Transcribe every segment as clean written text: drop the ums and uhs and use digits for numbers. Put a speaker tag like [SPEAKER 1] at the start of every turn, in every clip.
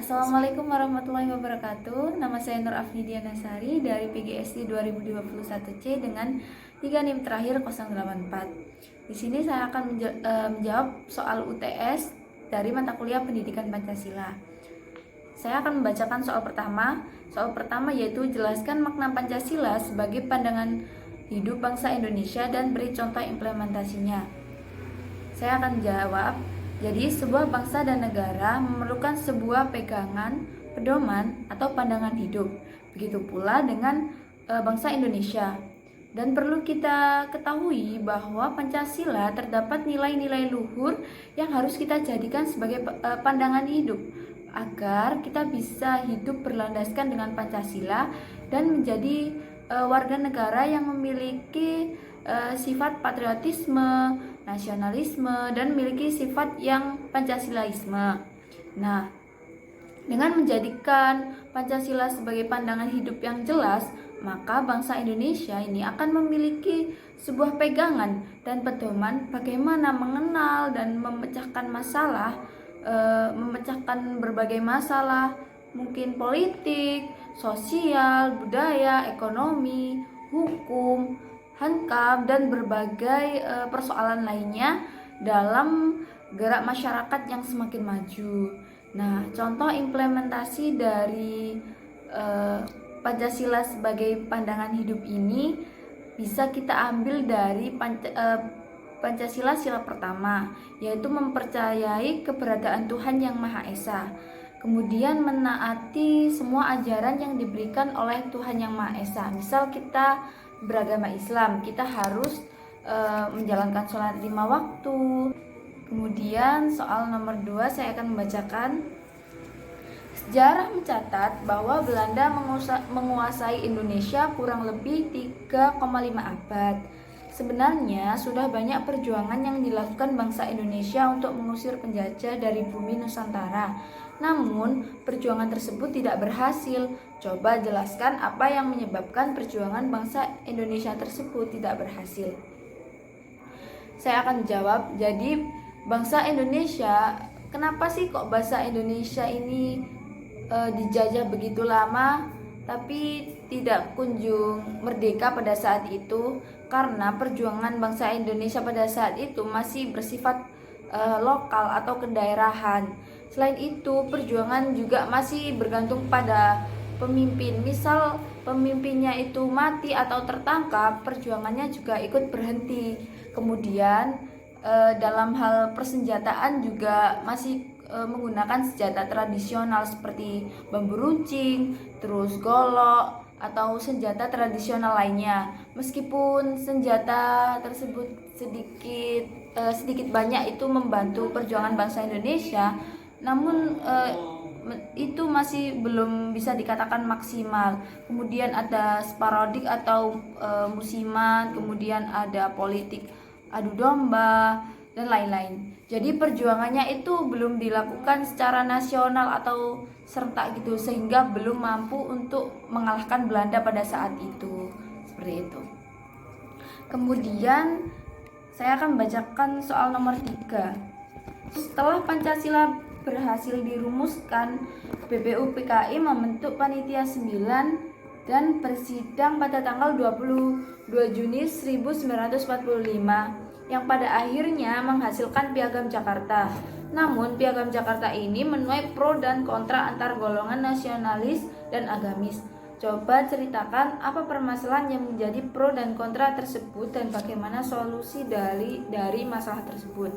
[SPEAKER 1] Assalamualaikum warahmatullahi wabarakatuh. Nama saya Nur Afnidia Nasari dari PGSD 2021C dengan 3 NIM terakhir 084. Di sini saya akan menjawab soal UTS dari mata kuliah Pendidikan Pancasila. Saya akan membacakan soal pertama. Soal pertama yaitu jelaskan makna Pancasila sebagai pandangan hidup bangsa Indonesia dan beri contoh implementasinya. Saya akan jawab. Jadi, sebuah bangsa dan negara memerlukan sebuah pegangan, pedoman, atau pandangan hidup. Begitu pula dengan bangsa Indonesia. Dan perlu kita ketahui bahwa Pancasila terdapat nilai-nilai luhur yang harus kita jadikan sebagai pandangan hidup agar kita bisa hidup berlandaskan dengan Pancasila dan menjadi warga negara yang memiliki sifat patriotisme, nasionalisme, dan memiliki sifat yang Pancasilaisme. Nah, dengan menjadikan Pancasila sebagai pandangan hidup yang jelas, maka bangsa Indonesia ini akan memiliki sebuah pegangan dan pedoman bagaimana mengenal dan memecahkan masalah, memecahkan berbagai masalah, mungkin politik, sosial, budaya, ekonomi, hukum, HANKAP, dan berbagai persoalan lainnya dalam gerak masyarakat yang semakin maju. Nah, contoh implementasi dari Pancasila sebagai pandangan hidup ini bisa kita ambil dari Pancasila sila pertama, yaitu mempercayai keberadaan Tuhan Yang Maha Esa. Kemudian menaati semua ajaran yang diberikan oleh Tuhan Yang Maha Esa. Misal kita beragama Islam, kita harus menjalankan sholat 5 waktu. Kemudian soal nomor 2 saya akan membacakan. Sejarah mencatat bahwa Belanda menguasai Indonesia kurang lebih 3,5 abad. Sebenarnya sudah banyak perjuangan yang dilakukan bangsa Indonesia untuk mengusir penjajah dari bumi Nusantara. Namun, perjuangan tersebut tidak berhasil. Coba jelaskan apa yang menyebabkan perjuangan bangsa Indonesia tersebut tidak berhasil. Saya akan menjawab, jadi bangsa Indonesia, kenapa sih kok bangsa Indonesia ini dijajah begitu lama tapi tidak kunjung merdeka pada saat itu? Karena perjuangan bangsa Indonesia pada saat itu masih bersifat lokal atau kedaerahan. Selain itu, perjuangan juga masih bergantung pada pemimpin. Misal pemimpinnya itu mati atau tertangkap, perjuangannya juga ikut berhenti. Kemudian dalam hal persenjataan juga masih menggunakan senjata tradisional seperti bambu runcing, terus golok, atau senjata tradisional lainnya. Meskipun senjata tersebut sedikit banyak itu membantu perjuangan bangsa Indonesia, namun itu masih belum bisa dikatakan maksimal. Kemudian ada sporadik atau musiman, kemudian ada politik adu domba, dan lain-lain. Jadi perjuangannya itu belum dilakukan secara nasional atau serentak gitu, sehingga belum mampu untuk mengalahkan Belanda pada saat itu. Seperti itu. Kemudian saya akan membacakan soal nomor 3. Setelah Pancasila berhasil dirumuskan, BPUPKI membentuk Panitia 9 dan bersidang pada tanggal 22 Juni 1945 yang pada akhirnya menghasilkan Piagam Jakarta. Namun Piagam Jakarta ini menuai pro dan kontra antar golongan nasionalis dan agamis. Coba ceritakan apa permasalahan yang menjadi pro dan kontra tersebut dan bagaimana solusi dari masalah tersebut.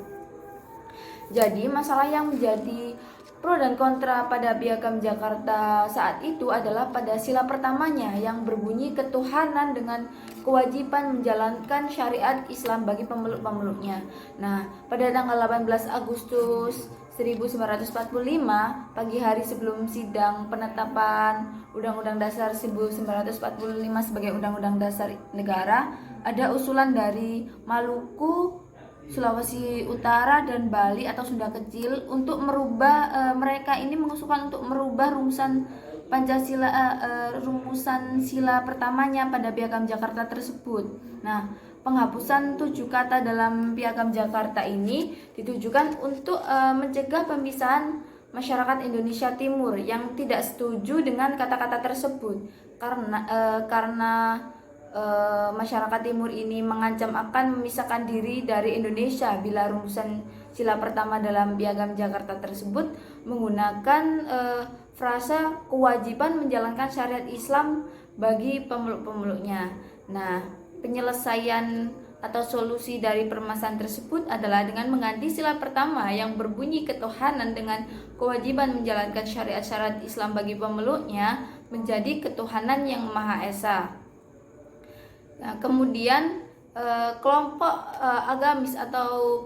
[SPEAKER 1] Jadi masalah yang menjadi pro dan kontra pada Piagam Jakarta saat itu adalah pada sila pertamanya yang berbunyi ketuhanan dengan kewajiban menjalankan syariat Islam bagi pemeluk-pemeluknya. Nah, pada tanggal 18 Agustus 1945, pagi hari sebelum sidang penetapan Undang-Undang Dasar 1945 sebagai Undang-Undang Dasar Negara, ada usulan dari Maluku, Sulawesi Utara, dan Bali atau Sunda Kecil untuk merubah, mereka ini mengusulkan untuk merubah rumusan Pancasila, rumusan sila pertamanya pada Piagam Jakarta tersebut. Nah, penghapusan 7 kata dalam Piagam Jakarta ini ditujukan untuk mencegah pemisahan masyarakat Indonesia Timur yang tidak setuju dengan kata-kata tersebut karena masyarakat Timur ini mengancam akan memisahkan diri dari Indonesia bila rumusan sila pertama dalam Piagam Jakarta tersebut menggunakan frasa kewajiban menjalankan syariat Islam bagi pemeluk-pemeluknya. Nah, penyelesaian atau solusi dari permasalahan tersebut adalah dengan mengganti sila pertama yang berbunyi ketuhanan dengan kewajiban menjalankan syariat-syariat Islam bagi pemeluknya menjadi ketuhanan yang Maha Esa. Nah, kemudian kelompok agamis atau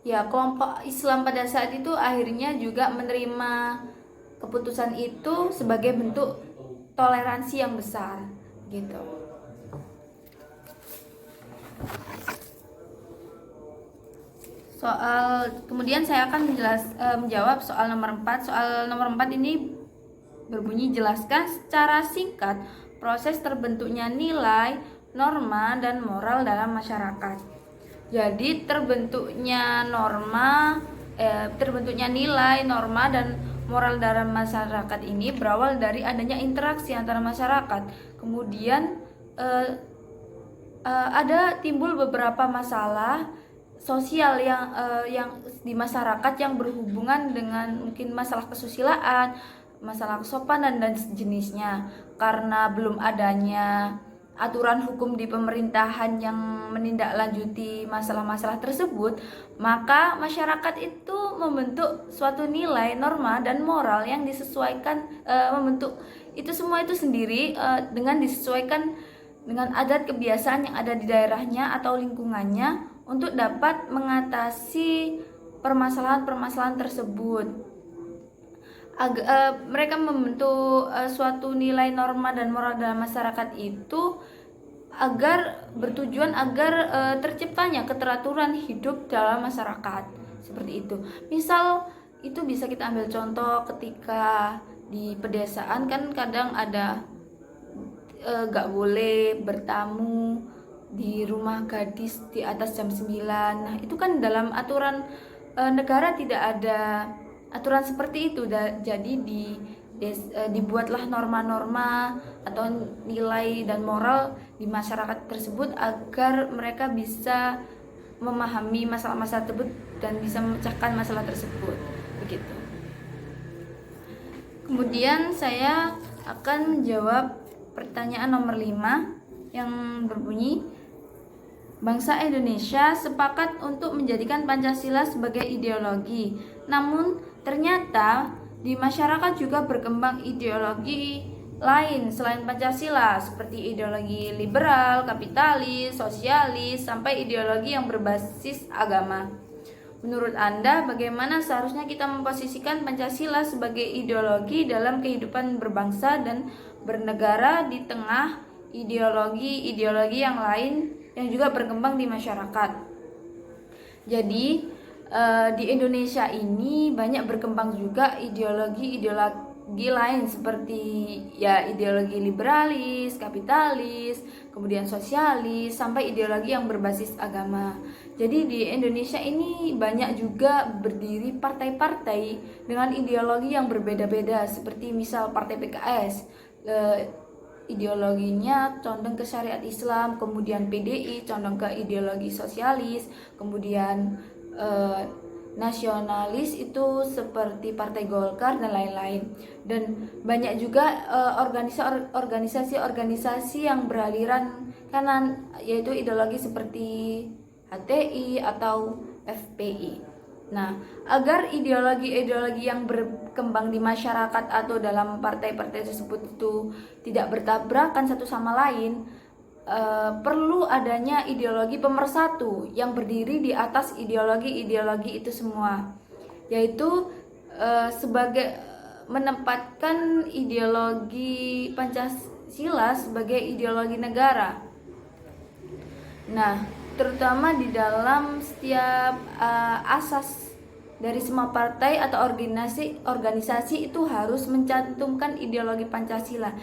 [SPEAKER 1] kelompok Islam pada saat itu akhirnya juga menerima keputusan itu sebagai bentuk toleransi yang besar gitu. Kemudian saya akan menjawab soal nomor 4. Soal nomor 4 ini berbunyi, jelaskan secara singkat proses terbentuknya nilai, norma, dan moral dalam masyarakat. Jadi terbentuknya nilai, norma, dan moral dalam masyarakat ini berawal dari adanya interaksi antara masyarakat. Kemudian ada timbul beberapa masalah sosial yang di masyarakat yang berhubungan dengan mungkin masalah kesusilaan, masalah kesopanan dan sejenisnya. Karena belum adanya aturan hukum di pemerintahan yang menindaklanjuti masalah-masalah tersebut, maka masyarakat itu membentuk suatu nilai, norma, dan moral yang disesuaikan, membentuk itu semua itu sendiri dengan disesuaikan dengan adat kebiasaan yang ada di daerahnya atau lingkungannya untuk dapat mengatasi permasalahan-permasalahan tersebut. Mereka membentuk suatu nilai, norma, dan moral dalam masyarakat itu bertujuan agar terciptanya keteraturan hidup dalam masyarakat, seperti itu. Misal itu bisa kita ambil contoh ketika di pedesaan kan kadang ada gak boleh bertamu di rumah gadis di atas jam 9. Nah, itu kan dalam aturan negara tidak ada aturan seperti itu. Jadi dibuatlah norma-norma atau nilai dan moral di masyarakat tersebut agar mereka bisa memahami masalah-masalah tersebut dan bisa memecahkan masalah tersebut, begitu. Kemudian saya akan menjawab pertanyaan nomor 5 yang berbunyi, bangsa Indonesia sepakat untuk menjadikan Pancasila sebagai ideologi. Namun ternyata di masyarakat juga berkembang ideologi lain selain Pancasila, seperti ideologi liberal, kapitalis, sosialis, sampai ideologi yang berbasis agama. Menurut Anda, bagaimana seharusnya kita memposisikan Pancasila sebagai ideologi dalam kehidupan berbangsa dan bernegara di tengah ideologi-ideologi yang lain yang juga berkembang di masyarakat? Jadi di Indonesia ini banyak berkembang juga ideologi lain seperti ideologi liberalis, kapitalis, kemudian sosialis, sampai ideologi yang berbasis agama. Jadi di Indonesia ini banyak juga berdiri partai-partai dengan ideologi yang berbeda-beda, seperti misal Partai PKS, ideologinya condong ke syariat Islam, kemudian PDI condong ke ideologi sosialis, kemudian nasionalis itu seperti Partai Golkar dan lain-lain. Dan banyak juga organisasi-organisasi yang beraliran kanan, yaitu ideologi seperti HTI atau FPI. Nah, agar ideologi-ideologi yang berkembang di masyarakat atau dalam partai-partai tersebut itu tidak bertabrakan satu sama lain, perlu adanya ideologi pemersatu yang berdiri di atas ideologi-ideologi itu semua, yaitu sebagai menempatkan ideologi Pancasila sebagai ideologi negara. Nah, terutama di dalam setiap asas dari semua partai atau organisasi itu harus mencantumkan ideologi Pancasila,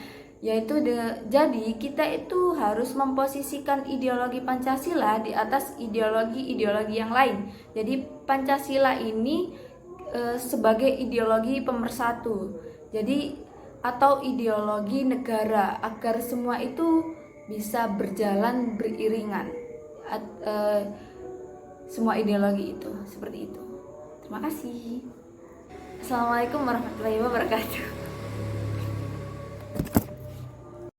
[SPEAKER 1] yaitu jadi kita itu harus memposisikan ideologi Pancasila di atas ideologi-ideologi yang lain. Jadi Pancasila ini sebagai ideologi pemersatu. Jadi atau ideologi negara agar semua itu bisa berjalan beriringan. Semua ideologi itu seperti itu. Terima kasih. Assalamualaikum warahmatullahi wabarakatuh.